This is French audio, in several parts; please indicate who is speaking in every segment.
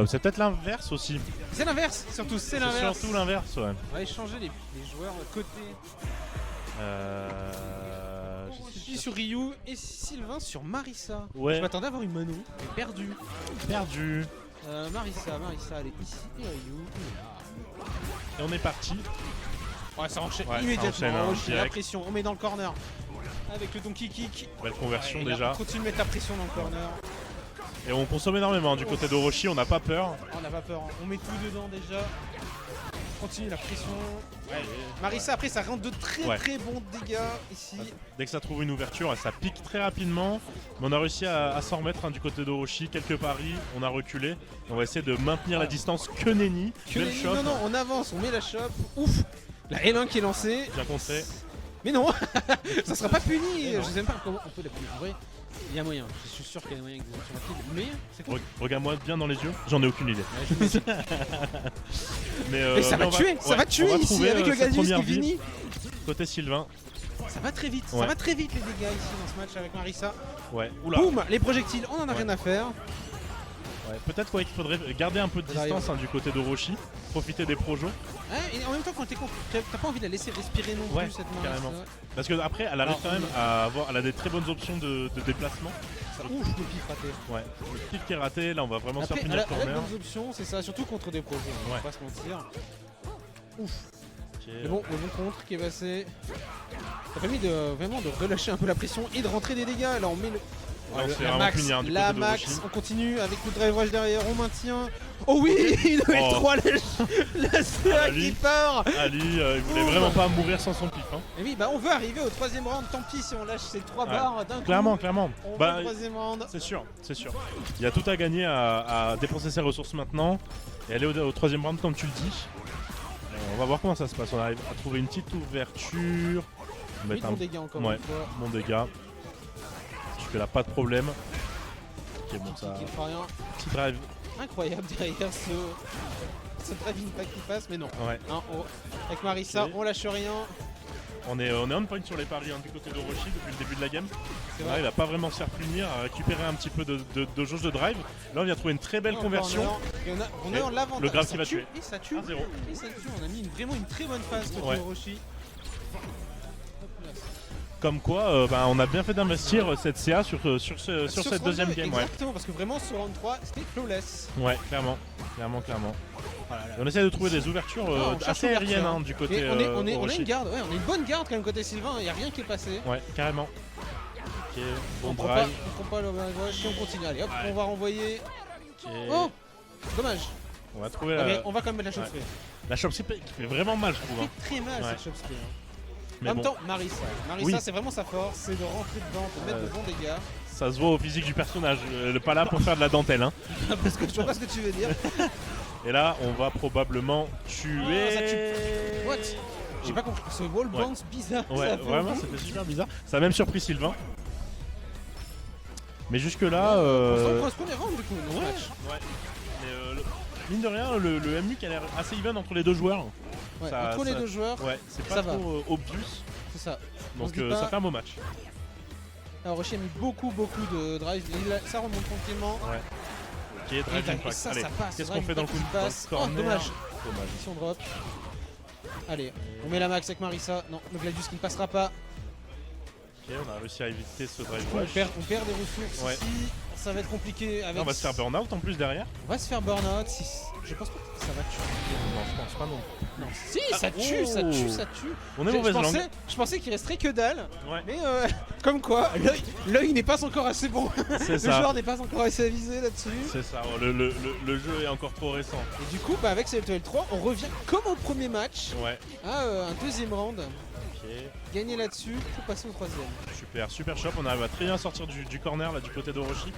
Speaker 1: C'est peut-être l'inverse aussi.
Speaker 2: C'est l'inverse, surtout c'est l'inverse.
Speaker 1: C'est surtout l'inverse, ouais.
Speaker 2: On va échanger les joueurs côté. Je suis sur Ryu et Sylvain sur Marissa.
Speaker 1: Ouais.
Speaker 2: Je m'attendais à avoir une Mano, mais perdu.
Speaker 1: Perdu.
Speaker 2: Marissa, elle est ici et Ryu.
Speaker 1: Et on est parti.
Speaker 2: Ouais, ça enchaîne
Speaker 1: Ouais,
Speaker 2: immédiatement.
Speaker 1: ça enchaîne, hein,
Speaker 2: la
Speaker 1: direct.
Speaker 2: pression, on met dans le corner. Avec le donkey kick.
Speaker 1: Belle conversion
Speaker 2: Et là,
Speaker 1: déjà.
Speaker 2: on continue de mettre la pression dans le corner.
Speaker 1: Et on consomme énormément du côté d'Orochi, on n'a pas peur.
Speaker 2: On n'a pas peur, hein. On met tout dedans déjà. On continue la pression. Ouais. Marissa, après, ça rentre de très bons dégâts ici.
Speaker 1: Dès que ça trouve une ouverture, ça pique très rapidement. Mais on a réussi à s'en remettre du côté d'Orochi. Quelques paris, on a reculé. On va essayer de maintenir la distance que Nenny. Belle shot.
Speaker 2: Non, on avance, on met la chope. Ouf. La L1 qui est lancée.
Speaker 1: Bien contré.
Speaker 2: Mais non, ça sera pas puni. Je sais même pas comment on peut la punir. En vrai, il y a moyen. Je suis sûr qu'il y a moyen que vous êtes sur la pile. Mais c'est quoi?
Speaker 1: Regarde-moi bien dans les yeux. J'en ai aucune idée.
Speaker 2: Mais ça va tuer, ça va tuer ici avec le Galdius qui finit.
Speaker 1: Côté Sylvain.
Speaker 2: Ça va très vite, ça va très vite les dégâts ici dans ce match avec Marissa.
Speaker 1: Ouais. Oula.
Speaker 2: Boum, les projectiles, on en a rien à faire.
Speaker 1: Ouais, peut-être qu'il faudrait garder un peu de distance du côté d'Orochi, profiter des projos.
Speaker 2: Et en même temps, quand t'as pas envie de la laisser respirer non plus cette Marissa.
Speaker 1: Carrément. Parce que après, elle arrive quand même à avoir, elle a des très bonnes options de déplacement.
Speaker 2: Ouf, le pif raté.
Speaker 1: Ouais, le pif qui est raté, là on va vraiment se faire punir
Speaker 2: elle a
Speaker 1: corner.
Speaker 2: de bonnes options, c'est ça, surtout contre des projos, on va pas se mentir. Ouf.
Speaker 1: Okay.
Speaker 2: Le bon contre qui est passé. Ça a permis vraiment de relâcher un peu la pression et de rentrer des dégâts. Là on met le. La max, on continue avec le drive rush derrière, on maintient. Oh oui, il devait être 3 la CA qui part.
Speaker 1: Ali, il voulait vraiment pas mourir sans son pif. Hein.
Speaker 2: Et oui, bah on veut arriver au 3ème round, tant pis si on lâche ces 3 barres d'un coup.
Speaker 1: Clairement.
Speaker 2: On va au 3ème round.
Speaker 1: C'est sûr. Il y a tout à gagner à dépenser ses ressources maintenant et aller au 3ème round comme tu le dis. On va voir comment ça se passe, on arrive à trouver une petite ouverture.
Speaker 2: On va mettre bon dégât encore une fois.
Speaker 1: Bon dégât. Là, pas de problème. Ok, bon, ça. Petit drive.
Speaker 2: Incroyable derrière ce drive impact qui passe, mais non.
Speaker 1: Ouais.
Speaker 2: Avec Marissa, on lâche rien.
Speaker 1: On est on point sur les paris du côté d'Orochi depuis le début de la game. Là, il va pas vraiment se faire punir, à récupérer un petit peu de jauge de drive. Là, on vient trouver une très belle conversion.
Speaker 2: Et on est en l'avantage.
Speaker 1: Le grab qui va tuer.
Speaker 2: Et ça tue.
Speaker 1: 1-0.
Speaker 2: Et ça tue. On a mis vraiment une très bonne phase côté Orochi.
Speaker 1: Comme quoi, on a bien fait d'investir cette CA sur cette deuxième game.
Speaker 2: Exactement, parce que vraiment sur round 3, c'était flawless.
Speaker 1: Ouais, clairement. On essaie de trouver des ouvertures assez aériennes du côté
Speaker 2: on a une garde, on a une bonne garde quand même côté Sylvain, il n'y a rien qui est passé.
Speaker 1: Ouais, carrément. Ok, bon
Speaker 2: on
Speaker 1: drive.
Speaker 2: prend pas le et on continue. Allez hop, on va renvoyer. Oh, dommage.
Speaker 1: On va trouver
Speaker 2: on va quand même mettre la chope spray.
Speaker 1: La chope spray qui fait vraiment mal, je trouve.
Speaker 2: Ça fait très mal cette chope spray.
Speaker 1: Mais
Speaker 2: en même temps, Marissa, c'est vraiment sa force, c'est de rentrer dedans, de mettre de bons dégâts.
Speaker 1: Ça se voit au physique du personnage, pas là pour faire de la dantelle. Hein.
Speaker 2: Parce que je vois pas ce que tu veux dire.
Speaker 1: Et là, on va probablement tuer.
Speaker 2: Ça tue. What? J'ai pas compris. Ce wall bounce bizarre.
Speaker 1: Ouais, vraiment, c'était super bizarre. Ça a même surpris Sylvain. Mais jusque là.
Speaker 2: On prend ce premier round du coup.
Speaker 1: Ouais. Mais mine de rien, le MU qui a l'air assez even entre les deux joueurs.
Speaker 2: Ouais, entre les deux joueurs,
Speaker 1: c'est pas trop obvious.
Speaker 2: C'est ça.
Speaker 1: Donc ça fait un beau match.
Speaker 2: Alors Rocher a mis beaucoup de drive, ça remonte tranquillement.
Speaker 1: Ouais. Ok, drive impact.
Speaker 2: Ça
Speaker 1: allez,
Speaker 2: passe.
Speaker 1: Qu'est-ce qu'on fait dans le coup de passe?
Speaker 2: Oh, dommage. Ici on drop. Allez, on met la max avec Marissa. Non, le Gladius qui ne passera pas.
Speaker 1: Ok, on a réussi à éviter ce drive
Speaker 2: rush. On perd des ressources ici. Ça va être compliqué avec.
Speaker 1: On va se faire burn out en plus derrière.
Speaker 2: On va se faire burn out. Je pense pas que ça va tuer.
Speaker 1: Non, je pense pas non.
Speaker 2: Non. Si, ça tue.
Speaker 1: On est mauvaise langue.
Speaker 2: Je pensais qu'il resterait que dalle.
Speaker 1: Ouais.
Speaker 2: Mais comme quoi, l'œil n'est pas encore assez bon. Le joueur n'est pas encore assez avisé là-dessus.
Speaker 1: C'est ça, le jeu est encore trop récent.
Speaker 2: Et du coup, avec CLTL 3, on revient comme au premier match à un deuxième round. Gagner là-dessus pour passer au 3ème.
Speaker 1: Super shop, on arrive à très bien sortir du corner là du côté d'Orochi.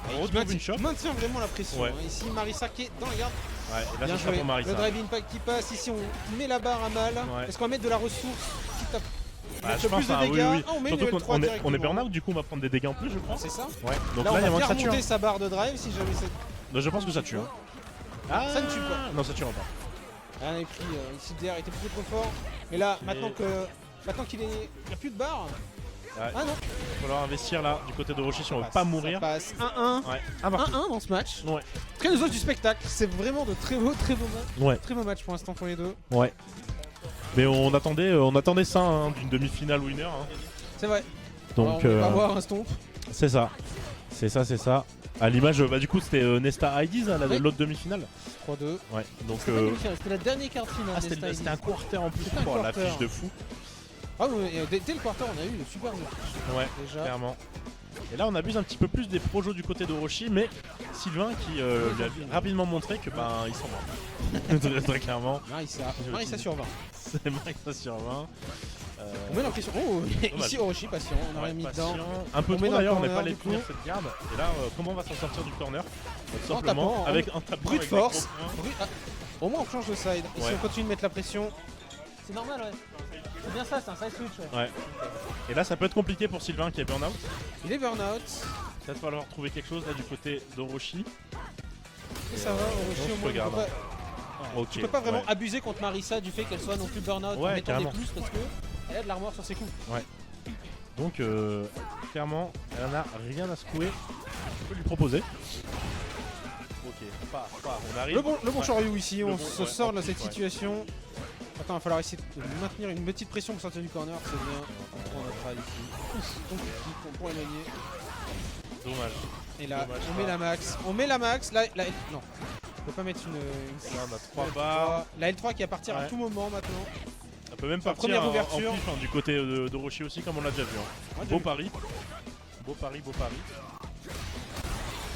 Speaker 2: On retrouve une shop. Maintient vraiment la pression. Ici Marissa qui est dans la garde.
Speaker 1: Ouais, et là, bien joué. Pour Marissa.
Speaker 2: Le drive impact qui passe, ici on met la barre à mal. Est-ce qu'on va mettre de la ressource qui tape
Speaker 1: je pense
Speaker 2: plus de dégâts.
Speaker 1: Oui. Surtout qu'on est burn out, du coup on va prendre des dégâts en plus, je pense.
Speaker 2: C'est ça.
Speaker 1: Ouais. Donc
Speaker 2: là,
Speaker 1: il y a
Speaker 2: on va
Speaker 1: moins
Speaker 2: bien
Speaker 1: que ça
Speaker 2: remonter sa barre de drive si jamais c'est.
Speaker 1: Je pense que ça tue.
Speaker 2: Ça ne tue pas.
Speaker 1: Non, ça tuera pas.
Speaker 2: On avait pris ici derrière, il était beaucoup trop fort. Mais là, maintenant qu'il n'y a plus de barre,
Speaker 1: Ouais.
Speaker 2: Ah non.
Speaker 1: Il va falloir investir là du côté d'Orochi si on veut pas mourir.
Speaker 2: Ça passe 1-1.
Speaker 1: Ouais.
Speaker 2: 1-1 dans ce match.
Speaker 1: Ouais.
Speaker 2: Très os du spectacle. C'est vraiment de très beaux matchs.
Speaker 1: Ouais.
Speaker 2: Très beau match pour l'instant pour les deux.
Speaker 1: Ouais. Mais on attendait ça hein, d'une demi-finale winner. Hein.
Speaker 2: C'est vrai.
Speaker 1: Donc
Speaker 2: on va voir un stomp.
Speaker 1: c'est ça. C'est ça. À l'image, du coup, c'était Nesta IDs, hein, l'autre demi-finale.
Speaker 2: 3-2.
Speaker 1: Ouais. Donc
Speaker 2: C'était la dernière carte finale.
Speaker 1: c'était un quarter en plus.
Speaker 2: C'était un
Speaker 1: Oh,
Speaker 2: quarter.
Speaker 1: l'affiche de fou.
Speaker 2: Ah oui, dès le quarter, on a eu le super match.
Speaker 1: Ouais,
Speaker 2: déjà.
Speaker 1: clairement. Et là, on abuse un petit peu plus des projos du côté d'Orochi, mais Sylvain qui lui a rapidement montré que il s'en va. Très clairement.
Speaker 2: Marissa sur 20.
Speaker 1: C'est Marissa sur 20.
Speaker 2: On met l'impression. Oh, ici Orochi patient, on aurait mis dedans.
Speaker 1: Un peu
Speaker 2: On met
Speaker 1: trop
Speaker 2: dans le
Speaker 1: d'ailleurs, on n'est
Speaker 2: corner,
Speaker 1: pas allé
Speaker 2: du coup.
Speaker 1: punir cette garde. Et là, comment on va s'en sortir du corner? Tout
Speaker 2: En
Speaker 1: simplement,
Speaker 2: tapant,
Speaker 1: avec un tapant.
Speaker 2: Brute
Speaker 1: avec
Speaker 2: force.
Speaker 1: des gros points.
Speaker 2: Au moins on change de side. Ici
Speaker 1: Ouais.
Speaker 2: on continue de mettre la pression. C'est normal, ouais. C'est bien ça, c'est un side switch.
Speaker 1: Ouais. Et là, ça peut être compliqué pour Sylvain qui est burn-out.
Speaker 2: Il est burn-out.
Speaker 1: Il va falloir trouver quelque chose là du côté d'Orochi.
Speaker 2: Et ça va, Orochi
Speaker 1: on
Speaker 2: au
Speaker 1: se
Speaker 2: moins.
Speaker 1: regarde, hein. Ok.
Speaker 2: Tu peux pas vraiment
Speaker 1: ouais.
Speaker 2: abuser contre Marissa du fait qu'elle soit non plus burn-out
Speaker 1: Ouais,
Speaker 2: en mettant
Speaker 1: carrément.
Speaker 2: des plus parce que elle a de l'armor sur ses coups.
Speaker 1: Donc, clairement, elle en a rien à secouer. On peut lui proposer. Ok, on arrive.
Speaker 2: Le bon Choryu ici,
Speaker 1: Le
Speaker 2: on
Speaker 1: bon-
Speaker 2: se
Speaker 1: ouais,
Speaker 2: sort
Speaker 1: en
Speaker 2: de
Speaker 1: plus,
Speaker 2: cette
Speaker 1: ouais.
Speaker 2: situation. Attends, il va falloir essayer de maintenir une petite pression pour sortir du corner, c'est bien. On va travailler ici. Donc, pour éloigner.
Speaker 1: Dommage.
Speaker 2: Et là,
Speaker 1: Dommage,
Speaker 2: on met
Speaker 1: pas.
Speaker 2: la max. On met la max. Là, non. On peut pas mettre une.
Speaker 1: Là, on a 3
Speaker 2: L3.
Speaker 1: barres.
Speaker 2: La L3 qui va partir à
Speaker 1: Ouais.
Speaker 2: tout moment maintenant.
Speaker 1: Ça peut même
Speaker 2: Sa
Speaker 1: partir
Speaker 2: première
Speaker 1: en
Speaker 2: ouverture.
Speaker 1: pif, hein, du côté d'Orochi aussi, comme on l'a déjà vu. Hein.
Speaker 2: Ouais,
Speaker 1: Beau pari. Beau pari.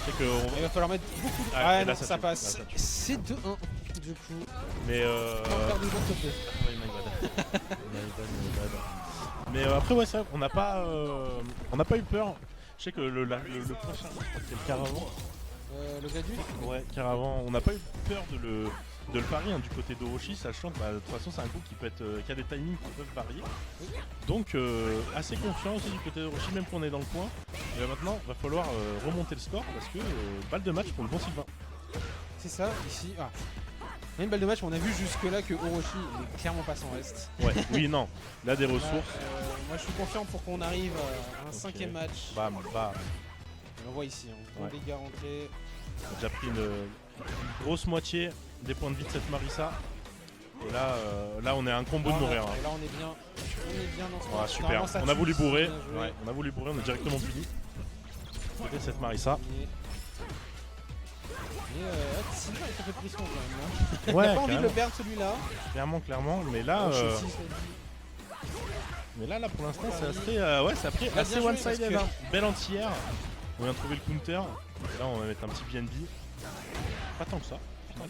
Speaker 1: C'est que
Speaker 2: Il va falloir mettre beaucoup de.
Speaker 1: Ah, et
Speaker 2: Ah
Speaker 1: là,
Speaker 2: non,
Speaker 1: ça
Speaker 2: ça
Speaker 1: tue.
Speaker 2: passe.
Speaker 1: Là, ça tue.
Speaker 2: C'est 2-1 du coup.
Speaker 1: Mais
Speaker 2: On va faire du bon top.
Speaker 1: My bad. Mais après ouais c'est vrai qu'on n'a pas eu peur. Je sais que le prochain, je crois que c'est le Caravan.
Speaker 2: Le Gladius.
Speaker 1: Ouais, Caravan, on n'a pas eu peur de le parier hein, du côté d'Orochi, sachant que de toute façon c'est un coup qui a des timings qui peuvent varier. Donc assez confiant aussi du côté d'Orochi, même qu'on est dans le coin. Et là maintenant, va falloir remonter le score parce que balle de match pour le bon Sylvain.
Speaker 2: C'est ça, ici. Ah. On a une balle de match, mais on a vu jusque là que Orochi n'est clairement pas sans reste.
Speaker 1: Ouais, oui, non, là des
Speaker 2: Là,
Speaker 1: ressources.
Speaker 2: moi je suis confiant pour qu'on arrive à un cinquième match.
Speaker 1: Bam, bam.
Speaker 2: On voit ici, on
Speaker 1: Ouais.
Speaker 2: les dégâts rentrés.
Speaker 1: On a déjà pris une grosse moitié des points de vie de cette Marissa. Et là on est à un combo de mourir. Hein.
Speaker 2: Et là on est bien dans ce
Speaker 1: Ah,
Speaker 2: match.
Speaker 1: super,
Speaker 2: Normalement, ça
Speaker 1: on a
Speaker 2: tue,
Speaker 1: voulu bourrer.
Speaker 2: bien joué.
Speaker 1: Ouais, on a voulu bourrer, on est directement puni. Côté cette Marissa.
Speaker 2: Mais Sylvain est un peu de pression quand même.
Speaker 1: Ouais,
Speaker 2: Il a pas envie de
Speaker 1: carrément.
Speaker 2: le perdre celui-là.
Speaker 1: Clairement. Mais là,
Speaker 2: Orochi aussi, ça dit.
Speaker 1: pour l'instant, c'est assez
Speaker 2: Il a bien joué
Speaker 1: one-sided.
Speaker 2: parce
Speaker 1: Hein. Belle entière. On vient de trouver le counter. Et là, on va mettre un petit BNB. Pas tant que ça.
Speaker 2: Non,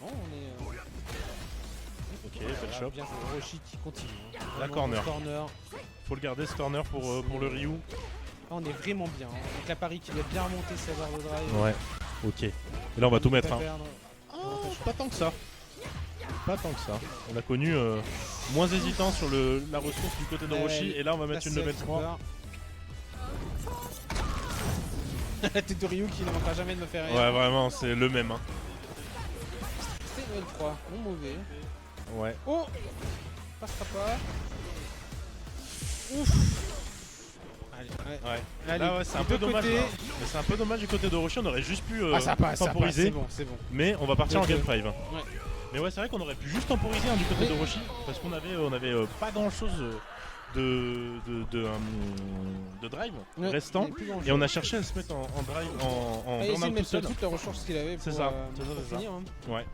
Speaker 2: on est.
Speaker 1: Ok, belle shot.
Speaker 2: Bien joué, Orochi qui continue. Hein.
Speaker 1: La
Speaker 2: Vraiment,
Speaker 1: corner. Faut le garder ce corner pour le Ryu.
Speaker 2: Là, on est vraiment bien. Hein. Avec la Paris qui doit bien remonter sa barre de drive.
Speaker 1: Ouais, ok. Et là, on va tout mettre.
Speaker 2: Pas
Speaker 1: Hein.
Speaker 2: perdre.
Speaker 1: Pas tant que ça. Pas tant que ça. On a connu moins hésitant sur la ressource du côté d'Orochi.
Speaker 2: Ouais,
Speaker 1: Et là, on va mettre une level 3.
Speaker 2: La tête de Ryu qui ne manquera jamais de me faire rire.
Speaker 1: Ouais, vraiment, c'est le même. Hein.
Speaker 2: C'était level 3, non mauvais.
Speaker 1: Ouais.
Speaker 2: Oh, passera pas. Ouf. Allez,
Speaker 1: Ouais.
Speaker 2: Allez,
Speaker 1: Là, ouais, c'est un
Speaker 2: des
Speaker 1: peu
Speaker 2: deux
Speaker 1: dommage.
Speaker 2: côtés.
Speaker 1: Là. Mais c'est un peu dommage du côté d'Orochi. On aurait juste pu
Speaker 2: Ah, ça passe,
Speaker 1: temporiser.
Speaker 2: c'est bon.
Speaker 1: Mais on va partir en
Speaker 2: Deux,
Speaker 1: game
Speaker 2: deux.
Speaker 1: 5.
Speaker 2: Ouais.
Speaker 1: Mais ouais, c'est vrai qu'on aurait pu juste temporiser hein, du côté
Speaker 2: Oui.
Speaker 1: d'Orochi. Parce qu'on avait, pas grand chose de drive
Speaker 2: Ouais,
Speaker 1: restant.
Speaker 2: il est plus grand
Speaker 1: Et
Speaker 2: jeu.
Speaker 1: on a cherché à se mettre en drive, en
Speaker 2: Ah, essayer de
Speaker 1: burn-out tout
Speaker 2: mettre
Speaker 1: seul.
Speaker 2: toute la ressource qu'il avait pour,
Speaker 1: C'est ça,
Speaker 2: pour
Speaker 1: c'est ça.
Speaker 2: finir. Hein.
Speaker 1: Ouais.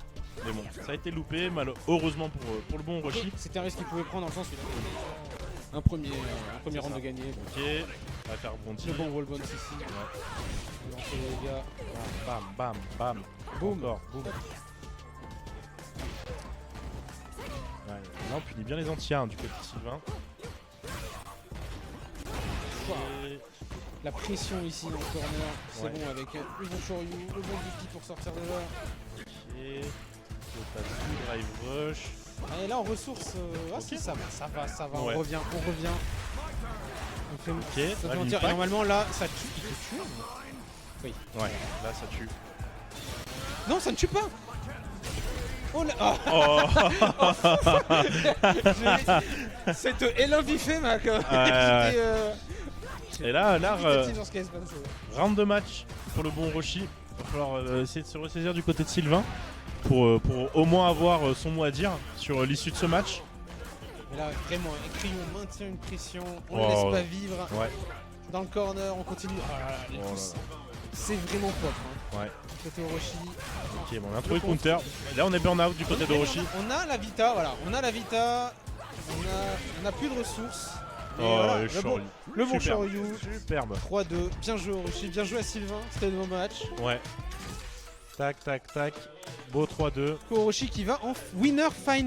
Speaker 1: Mais bon, ça a été loupé, heureusement pour le bon Orochi.
Speaker 2: C'était un risque qu'il pouvait prendre dans le sens où il avait un premier round
Speaker 1: ça.
Speaker 2: de gagné. Donc.
Speaker 1: Ok, on va faire rebondir.
Speaker 2: Le bon wall bounce ici.
Speaker 1: Ouais.
Speaker 2: Lancer les gars.
Speaker 1: Bam.
Speaker 2: Boum.
Speaker 1: Encore, boum. Ouais, là on punit bien les entières hein, du côté de Sylvain. Et-
Speaker 2: La pression ici dans le corner. C'est
Speaker 1: Ouais.
Speaker 2: bon avec le bon Choryu, le bon Yuki pour sortir de là.
Speaker 1: Ok. Le tatou, drive rush.
Speaker 2: Allez, là en ressources,
Speaker 1: Ok.
Speaker 2: si, ça va,
Speaker 1: Ouais.
Speaker 2: on revient. On fait
Speaker 1: Ok,
Speaker 2: ça
Speaker 1: là,
Speaker 2: fait mentir. Et
Speaker 1: l'impact.
Speaker 2: normalement là, ça tue. Il te tue hein. Oui.
Speaker 1: Ouais, là ça tue.
Speaker 2: Non, ça ne tue pas. Oh là.
Speaker 1: Oh
Speaker 2: Cette Hello Buffet, mec.
Speaker 1: Et là,
Speaker 2: Sur ce qui se passe.
Speaker 1: round de match pour le bon Roshi. Il va falloir essayer de se ressaisir du côté de Sylvain pour au moins avoir son mot à dire sur l'issue de ce match.
Speaker 2: Et là, vraiment, Cryon maintient une pression, on ne laisse pas vivre.
Speaker 1: Ouais.
Speaker 2: Dans le corner, on continue. Les pouces. C'est vraiment propre. Hein.
Speaker 1: Ouais.
Speaker 2: Côté Orochi.
Speaker 1: Ok, bon, on a trouvé le counter. Et là, on est burn out du côté d'Orochi.
Speaker 2: On a la Vita, voilà. On a la Vita. On a plus de ressources. Et
Speaker 1: oh,
Speaker 2: voilà,
Speaker 1: le
Speaker 2: bon Shoryu.
Speaker 1: Superbe.
Speaker 2: 3-2. Bien joué Orochi. Bien joué à Sylvain. C'était le bon match.
Speaker 1: Ouais. Tac, tac, tac. Beau 3-2.
Speaker 2: Orochi qui va en winner final.